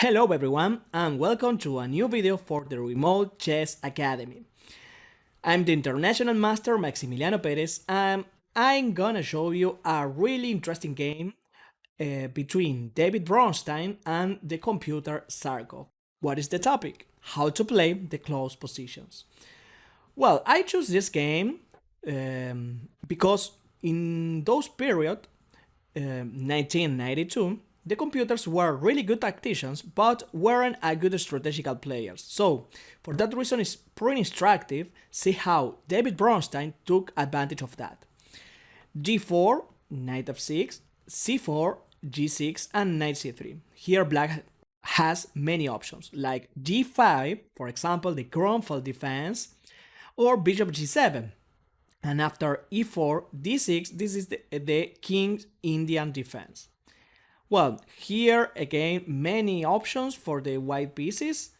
Hello everyone and welcome to a new video for the Remote Chess Academy. I'm the International Master Maximiliano Perez and I'm gonna show you a really interesting game between David Bronstein and the computer Zarkov. What is the topic? How to play the close positions. Well, I choose this game because in those period, 1992, the computers were really good tacticians, but weren't a good strategical players. So, for that reason, it's pretty instructive. See how David Bronstein took advantage of that. G4, knight f6, c4, g6, and knight c3. Here, black has many options, like g5, for example, the Grunfeld defense, or bishop g7. And after e4, d6, this is the King's Indian defense. Well, here again, many options for the white pieces.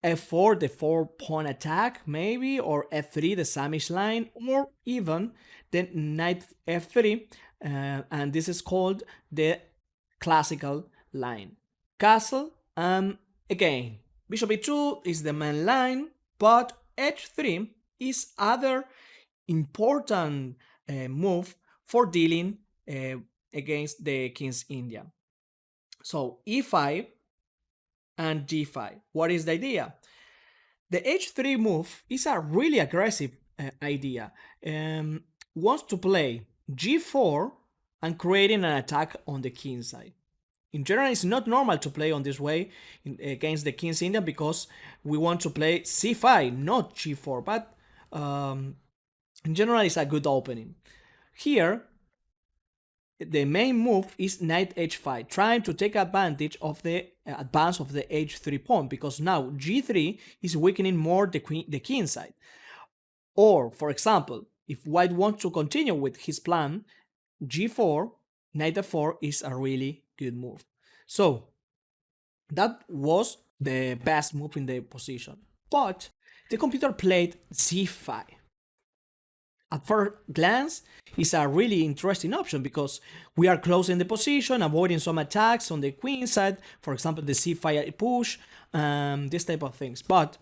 f4, the 4-pawn attack, maybe, or f3, the Samish line, or even the knight f3, and this is called the classical line. Castle, again, bishop e2 is the main line, but h3 is other important move for dealing against the King's India. So e5 and g5. What is the idea? The h3 move is a really aggressive idea. Wants to play g4 and creating an attack on the king side. In general, it's not normal to play on this way against the King's India because we want to play c5, not g4, but in general, it's a good opening. Here, the main move is knight h5, trying to take advantage of the advance of the h3 pawn, because now g3 is weakening more the king side. Or, for example, if white wants to continue with his plan, g4, knight f4 is a really good move. So, that was the best move in the position. But the computer played c5. At first glance, it's a really interesting option because we are closing the position, avoiding some attacks on the queen side, for example, the c5 push, this type of things. But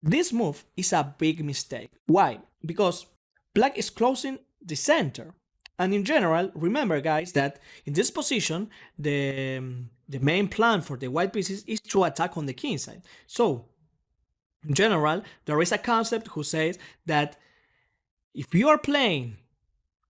this move is a big mistake. Why? Because black is closing the center. And in general, remember guys that in this position, the main plan for the white pieces is to attack on the king side. So, in general, there is a concept who says that if you are playing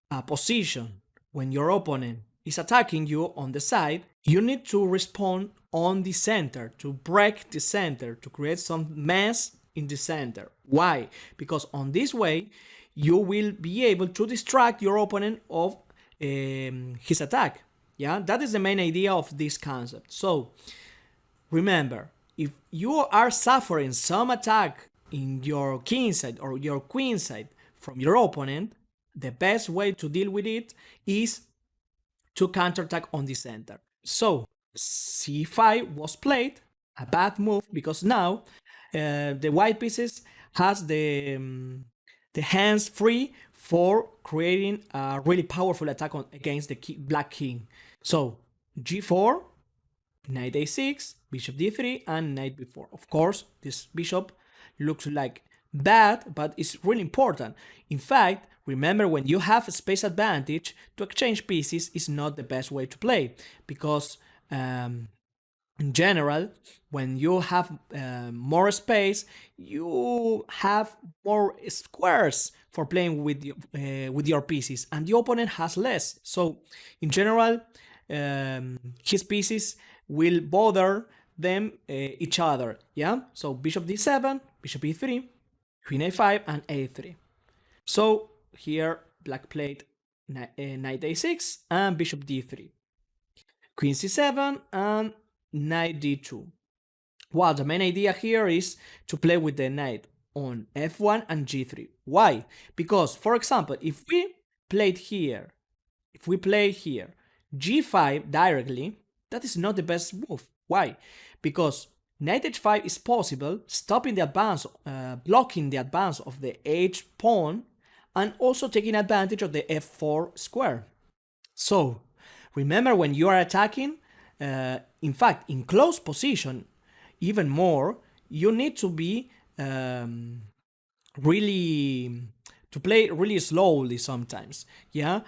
a position when your opponent is attacking you on the side, you need to respond on the center, to break the center, to create some mess in the center. Why? Because on this way, you will be able to distract your opponent of his attack. Yeah, that is the main idea of this concept. So, remember, if you are suffering some attack in your king side or your queen side, from your opponent, the best way to deal with it is to counterattack on the center. So c5 was played, a bad move, because now the white pieces has the hands free for creating a really powerful attack against the black king. So g4, knight a6, bishop d3, and knight b4. Of course, this bishop looks like bad, but it's really important. In fact, remember, when you have a space advantage, to exchange pieces is not the best way to play, because in general, when you have more space, you have more squares for playing with your pieces, and the opponent has less. So in general, his pieces will bother them each other. Yeah. So bishop d7, bishop e3, queen a5, and a3. So here black played knight a6 and bishop d3, queen c7, and knight d2. Well, the main idea here is to play with the knight on f1 and g3. Why? Because, for example, if we play here g5 directly, that is not the best move. Why? Because knight h5 is possible, stopping the advance, blocking the advance of the h pawn, and also taking advantage of the f4 square. So, remember, when you are attacking, in fact, in close position, even more, you need to be really to play really slowly sometimes, yeah,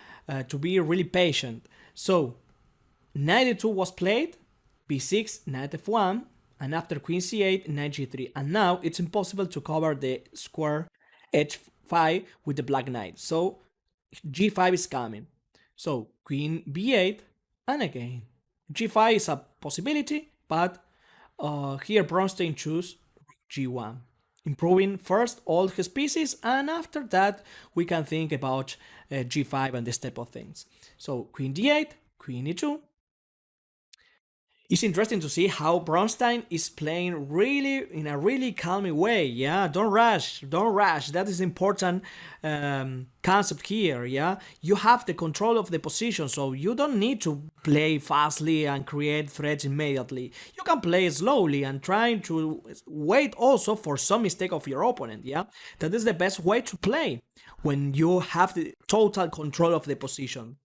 to be really patient. So knight e2 was played, b6, knight f1, and after queen c8, knight g3, and now it's impossible to cover the square h5 with the black knight, so g5 is coming. So queen b8, and again g5 is a possibility, but here Bronstein choose g1, improving first all his pieces, and after that we can think about g5 and this type of things. So queen d8, queen e2. It's interesting to see how Bronstein is playing really in a really calm way. Yeah, don't rush, don't rush. That is important concept here. Yeah, you have the control of the position, so you don't need to play fastly and create threats immediately. You can play slowly and trying to wait also for some mistake of your opponent. Yeah, that is the best way to play when you have the total control of the position.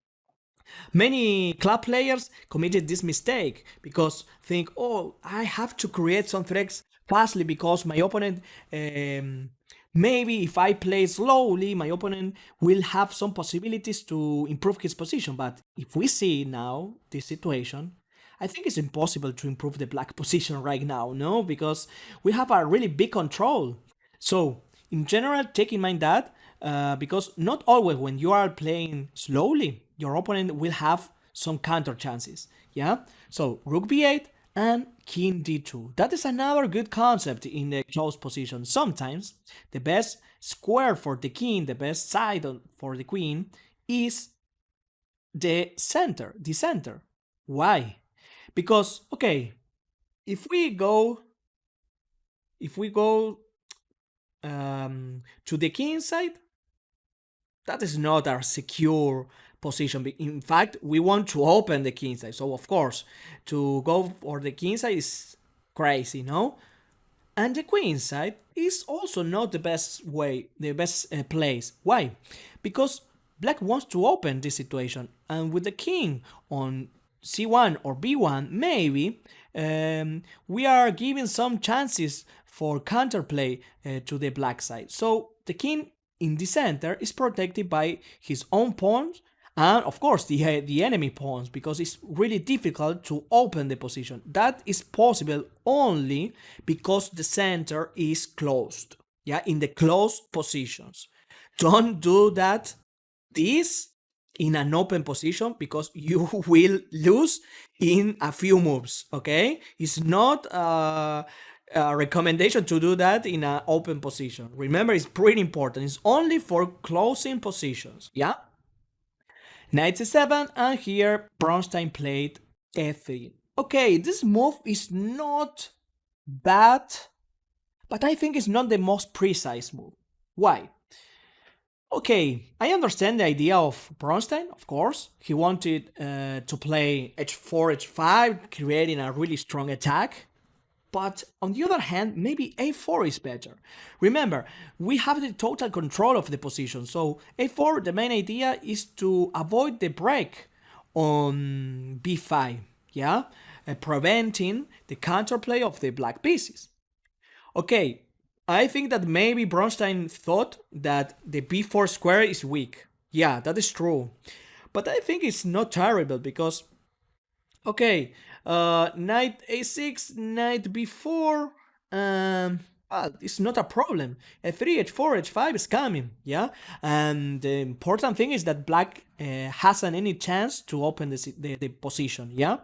Many club players committed this mistake because think, oh, I have to create some threats fastly because my opponent, maybe if I play slowly, my opponent will have some possibilities to improve his position. But if we see now this situation, I think it's impossible to improve the black position right now, no? Because we have a really big control. So, in general, take in mind that because not always when you are playing slowly, your opponent will have some counter chances. Yeah. So rook b8 and king d2. That is another good concept in the close position. Sometimes the best square for the king, the best side for the queen is the center, the center. Why? Because okay, if we go to the king side, that is not our secure position. In fact, we want to open the king side. So of course, to go for the king side is crazy, no? And the queen side is also not the best way, the best place. Why? Because black wants to open this situation, and with the king on c1 or b1, maybe we are giving some chances for counterplay to the black side. So the king in the center is protected by his own pawns and of course the enemy pawns, because it's really difficult to open the position. That is possible only because the center is closed. Yeah, in the closed positions. Don't do this in an open position because you will lose in a few moves. Okay, it's not a recommendation to do that in an open position. Remember, it's pretty important. It's only for closing positions. Yeah. Knight c7, and here Bronstein played f3. Okay, this move is not bad, but I think it's not the most precise move. Why? Okay, I understand the idea of Bronstein, of course. He wanted to play h4, h5, creating a really strong attack. But on the other hand, maybe a4 is better. Remember, we have the total control of the position. So a4, the main idea is to avoid the break on b5, yeah? Preventing the counterplay of the black pieces. Okay, I think that maybe Bronstein thought that the b4 square is weak. Yeah, that is true. But I think it's not terrible because, okay, knight a6, knight b4, well, it's not a problem. f3, h4, h5 is coming, yeah? And the important thing is that black hasn't any chance to open the position, yeah?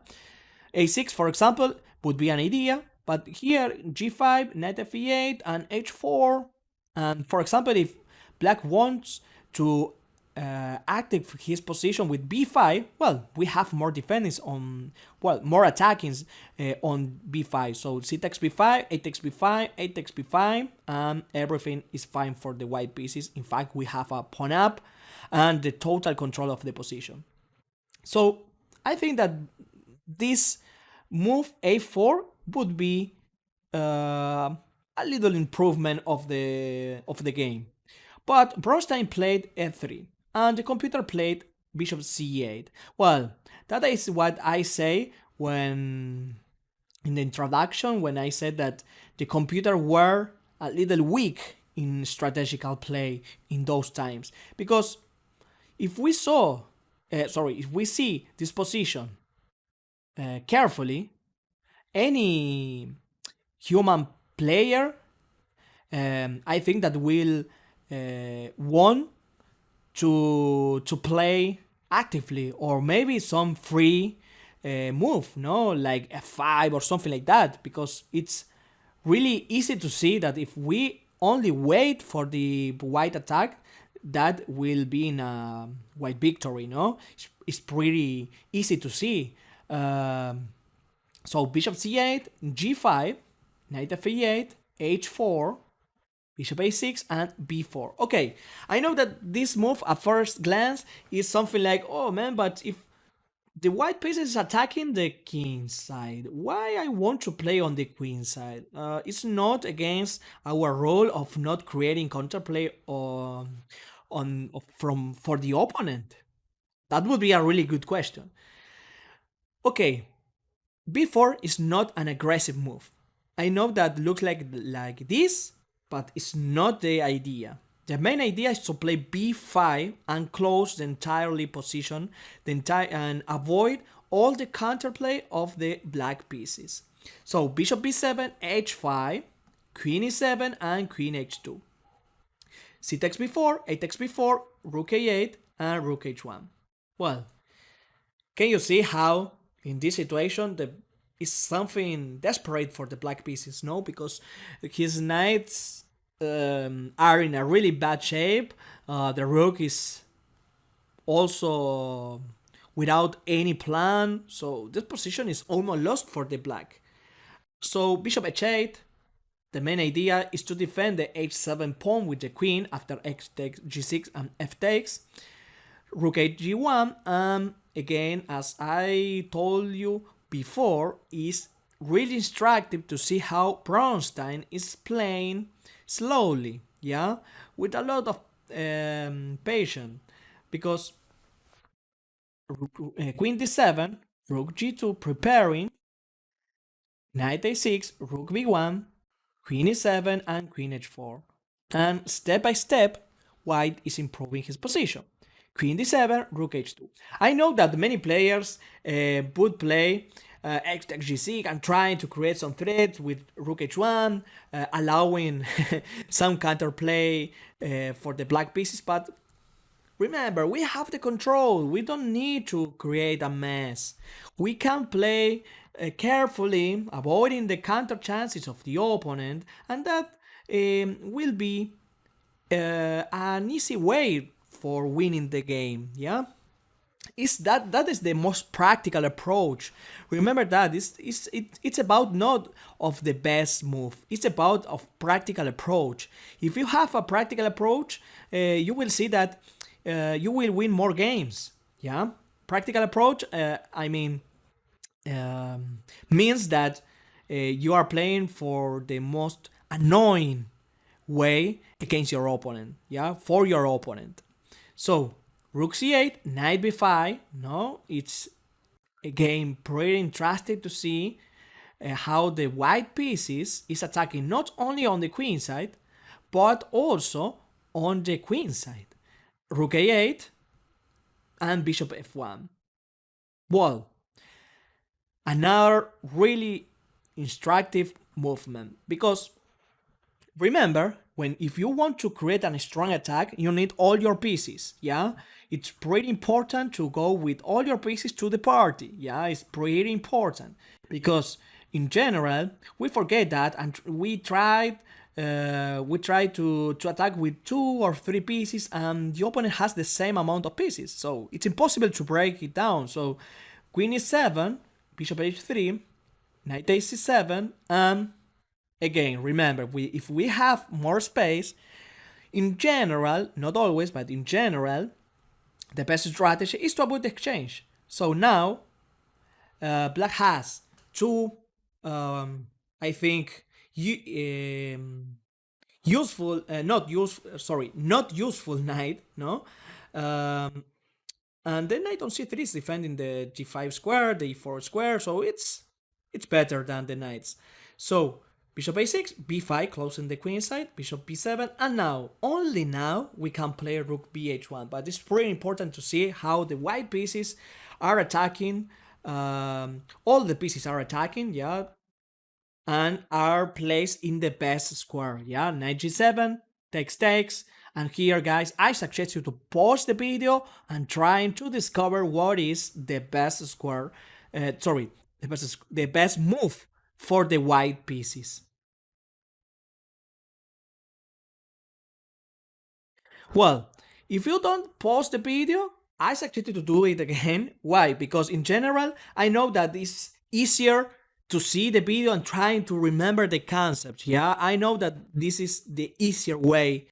a6, for example, would be an idea, but here g5, knight f8, and h4, and for example, if black wants to active his position with b5, well, we have more defenders on, well, more attackings on b5. So c takes b5, a takes b5, a takes b5, and everything is fine for the white pieces. In fact, we have a pawn up and the total control of the position. So I think that this move a4 would be a little improvement of the game. But Bronstein played f3, and the computer played bishop c8. Well, that is what I say when in the introduction when I said that the computer were a little weak in strategical play in those times. Because if we saw, if we see this position carefully, any human player, I think that will want to play actively, or maybe some free move, no, like f5 or something like that, because it's really easy to see that if we only wait for the white attack, that will be in a white victory, no? It's pretty easy to see. So bishop c8, g5, knight f8, h4, bishop a6, and b4. Okay, I know that this move at first glance is something like, oh man, but if the white piece is attacking the king side, why I want to play on the queen side? It's not against our role of not creating counterplay on from for the opponent. That would be a really good question. Okay, b4 is not an aggressive move. I know that looks like this, but it's not the idea. The main idea is to play b5 and close the entirely position, and avoid all the counterplay of the black pieces. So bishop b7, h5, queen e7, and queen h2. C takes b4, a takes b4, rook a8, and rook h1. Well, can you see how in this situation the is something desperate for the black pieces, no? Because his knights are in a really bad shape. The rook is also without any plan, so this position is almost lost for the black. So bishop h8, the main idea is to defend the h7 pawn with the queen after x takes g6 and f takes. Rook 8 g1, and again, as I told you before, is really instructive to see how Bronstein is playing slowly, yeah, with a lot of patience, because queen d7, rook g2, preparing, knight a6, rook b1, queen e7, and queen h4, and step by step, white is improving his position. Queen d7, rook h2. I know that many players would play x takes g6 and trying to create some threats with rook h1, allowing some counterplay for the black pieces, but remember, we have the control. We don't need to create a mess. We can play carefully, avoiding the counter chances of the opponent, and that will be an easy way for winning the game. Yeah, is that is the most practical approach. Remember that it's about not of the best move. It's about of practical approach. If you have a practical approach, you will see that you will win more games. Yeah, practical approach. I mean, means that you are playing for the most annoying way against your opponent. Yeah, for your opponent. So rook c8, knight b5. No, it's again pretty interesting to see how the white pieces is attacking not only on the queen side, but also on the queen side. Rook a8 and bishop f1. Well, another really instructive movement, because remember, if you want to create a strong attack, you need all your pieces. Yeah, it's pretty important to go with all your pieces to the party. Yeah, it's pretty important, because in general we forget that, and we try to attack with 2 or 3 pieces, and the opponent has the same amount of pieces, so it's impossible to break it down. So queen e7, bishop h3, knight a7, and again, remember, if we have more space, in general, not always, but in general, the best strategy is to avoid the exchange. So now, black has two, I think, useful, not useful, not useful knight, no, And then knight on c3 is defending the g5 square, the e4 square, so it's better than the knights. So bishop a6, b5, closing the queen side, bishop b7, and now, only now, we can play rook bh1. But it's pretty important to see how the white pieces are attacking. All the pieces are attacking, yeah, and are placed in the best square, yeah. Knight g7, takes, and here, guys, I suggest you to pause the video and trying to discover what is the best square, the best move for the white pieces. Well, if you don't pause the video, I suggest you to do it again. Why? Because in general, I know that it's easier to see the video and trying to remember the concept. Yeah, I know that this is the easier way,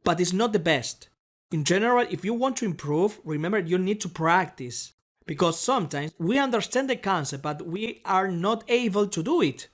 but it's not the best. In general, if you want to improve, remember you need to practice. Because sometimes we understand the concept, but we are not able to do it.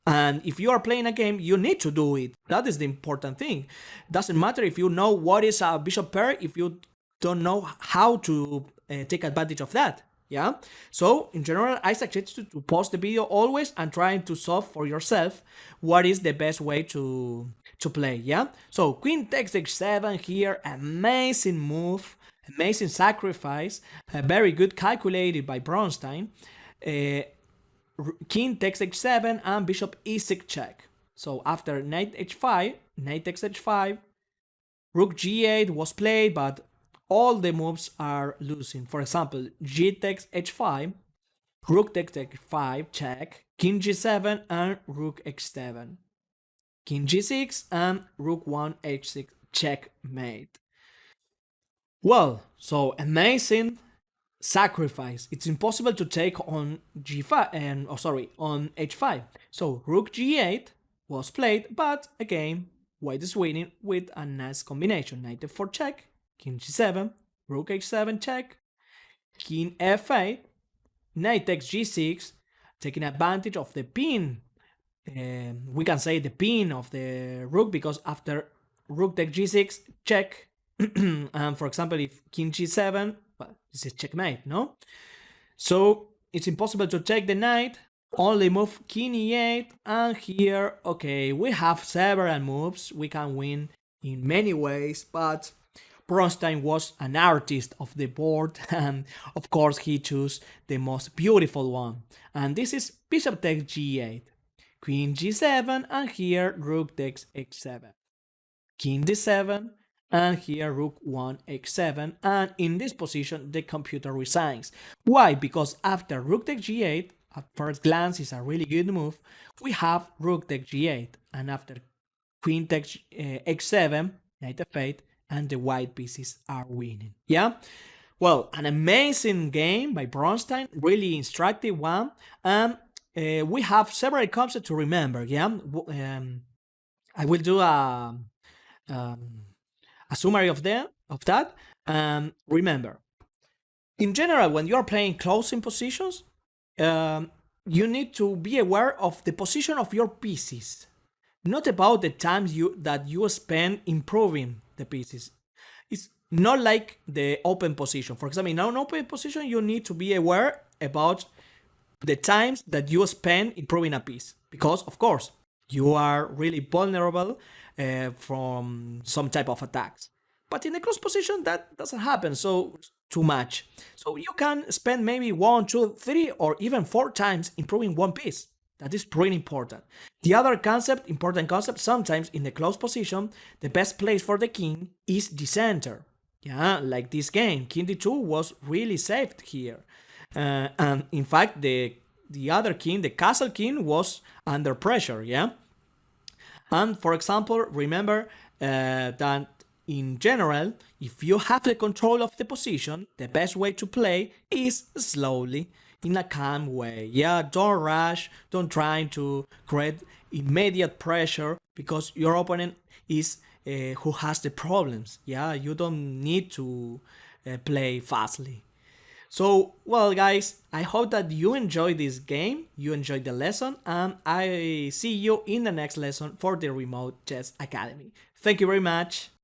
And if you are playing a game, you need to do it. That is the important thing. Doesn't matter if you know what is a bishop pair if you don't know how to take advantage of that. Yeah. So in general, I suggest you to pause the video always and trying to solve for yourself what is the best way to play. Yeah. So queen takes h7 here, amazing move, amazing sacrifice, very good calculated by Bronstein. King takes h7 and bishop e6 check. So after knight h5, knight takes h5, rook g8 was played, but all the moves are losing. For example, g takes h5, rook takes h5 check, king g7 and rook h7, king g6 and rook 1 h6 checkmate. Well, so amazing sacrifice. It's impossible to take on g5 and on h5. So rook g8 was played, but again, white is winning with a nice combination. Knight f4 check, king g7, rook h7 check, king f8, knight takes g6, taking advantage of the pin. We can say the pin of the rook, because after rook takes g6 check, and for example, if king g7, well, this is checkmate, no? So it's impossible to take the knight, only move king e8, and here, okay, we have several moves, we can win in many ways, but Bronstein was an artist of the board, and of course he chose the most beautiful one, and this is bishop takes g8, queen g7, and here rook takes h7, king d7, and here rook 1 h7, and in this position the computer resigns. Why? Because after rook takes g8, at first glance is a really good move, we have rook takes g8, and after queen takes h7, knight f8, and the white pieces are winning. Yeah? Well, an amazing game by Bronstein, really instructive one, and we have several concepts to remember. Yeah? I will do a summary of that. Remember, in general, when you are playing closing positions, you need to be aware of the position of your pieces, not about the time that you spend improving the pieces. It's not like the open position. For example, in an open position, you need to be aware about the times that you spend improving a piece, because of course you are really vulnerable from some type of attacks. But in a close position, that doesn't happen so too much. So you can spend maybe 1, 2, 3, or even 4 times improving one piece. That is pretty important. The other important concept, sometimes in the close position, the best place for the king is the center. Yeah, like this game, king d2 was really saved here. And in fact, the other king, the castle king, was under pressure, yeah? And for example, remember that in general, if you have the control of the position, the best way to play is slowly, in a calm way. Yeah, don't rush, don't try to create immediate pressure, because your opponent is who has the problems. Yeah, you don't need to play fastly. So, well, guys, I hope that you enjoyed this game, you enjoyed the lesson, and I see you in the next lesson for the Remote Chess Academy. Thank you very much.